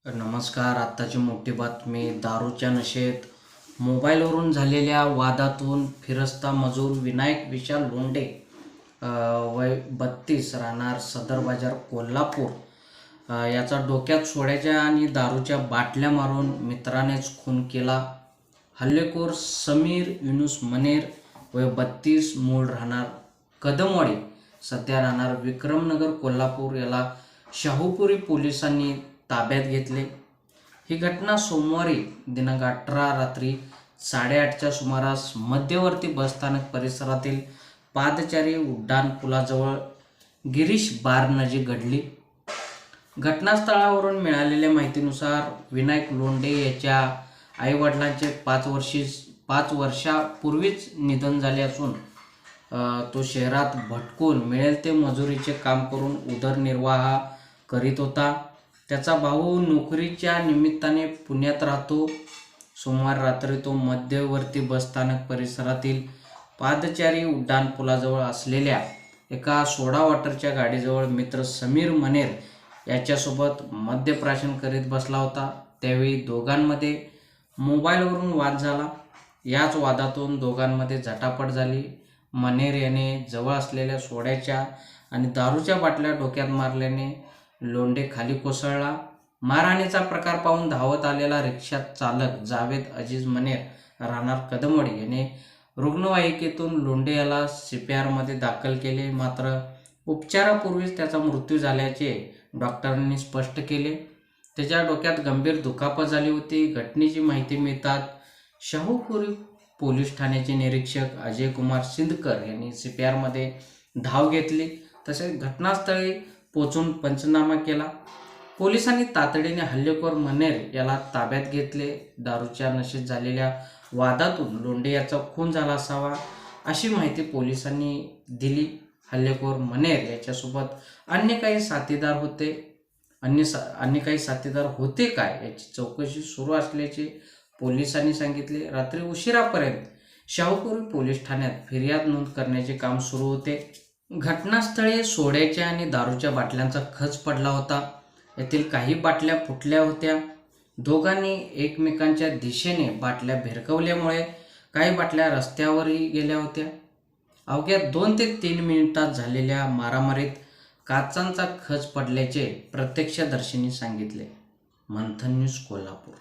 नमस्कार. आत्ताची मोठी बातमी. दारूच्या नशेत मोबाईलवरून झालेल्या वादातून फिरस्ता मजूर विनायक विशाल लोंढे वय 32 राहणार सदर बाजार कोल्हापूर याचा डोक्यात सोड्याच्या आणि दारूच्या बाटल्या मारून मित्रानेच खून केला. हल्लेखोर समीर युनुस मनेर वय 32 मूळ राहणार कदमवाडी सध्या राहणार विक्रमनगर कोल्हापूर याला शाहूपुरी पोलिसांनी ताब्यात घेतले. ही घटना सोमवारी दिनांक 18 रात्री 8:30च्या सुमारास मध्यवर्ती बसस्थानक परिसरातील पादचारी उड्डाण पुलाजवळ गिरीश बार नजीक घडली. घटनास्थळावरून मिळालेल्या माहितीनुसार विनायक लोंढे याच्या आईवडिलांचे 5 वर्षापूर्वीच निधन झाले असून तो शहरात भटकून मिळेल ते मजुरीचे काम करून उदरनिर्वाह करीत होता. त्याचा भाऊ नोकरीच्या निमित्ताने पुण्यात राहतो. सोमवार रात्री तो मध्यवर्ती बसस्थानक परिसरातील पादचारी उड्डाण पुलाजवळ असलेल्या एका सोडा वॉटरच्या गाडीजवळ मित्र समीर मनेर याच्यासोबत मद्यप्राशन करीत बसला होता. त्यावेळी दोघांमध्ये मोबाईलवरून वाद झाला. याच वादातून दोघांमध्ये झटापट झाली. मनेर याने जवळ असलेल्या सोड्याच्या आणि दारूच्या बाटल्या डोक्यात मारल्याने लोंढे खाली कोसळला. मारहाणीचा प्रकार पाहून धावत आलेला रिक्षा चालक जावेद अजीज मनेर राहणार कदमवाडी याने रुग्णवाहिकेतून लोंढे याला CPRमध्ये दाखल केले. मात्र उपचारापूर्वीच त्याचा मृत्यू झाल्याचे डॉक्टरांनी स्पष्ट केले. त्याच्या डोक्यात गंभीर दुखापत झाली होती. घटनेची माहिती मिळताच शाहूपुरी पोलीस ठाण्याचे निरीक्षक अजय कुमार सिंदकर यांनी CPRमध्ये धाव घेतली. तसेच घटनास्थळी पोचून पंचनामा केला. पोलिसांनी तातडीने हल्लेखोर मनेर याला ताब्यात घेतले. दारूच्या नशेत झालेल्या वादातून लोंढे याचा खून झाला असावा अशी माहिती पोलिसांनी दिली. हल्लेखोर मनेर याच्यासोबत अन्य काही साथीदार होते काय याची चौकशी सुरू असल्याचे पोलिसांनी सांगितले. रात्री उशिरापर्यंत शाहूपुरी पोलीस ठाण्यात फिर्याद नोंद करण्याचे काम सुरू होते. घटनास्थळी सोड्याच्या आणि दारूच्या बाटल्यांचा खच पडला होता. यातील काही बाटल्या फुटल्या होत्या. दोघांनी एकमेकांच्या दिशेने बाटल्या भिरकवल्यामुळे काही बाटल्या रस्त्यावरही गेल्या होत्या. अवघ्या 2 ते 3 मिनिटात झालेल्या मारामारीत काचांचा खच पडल्याचे प्रत्यक्षदर्शींनी सांगितले. मंथन न्यूज कोल्हापूर.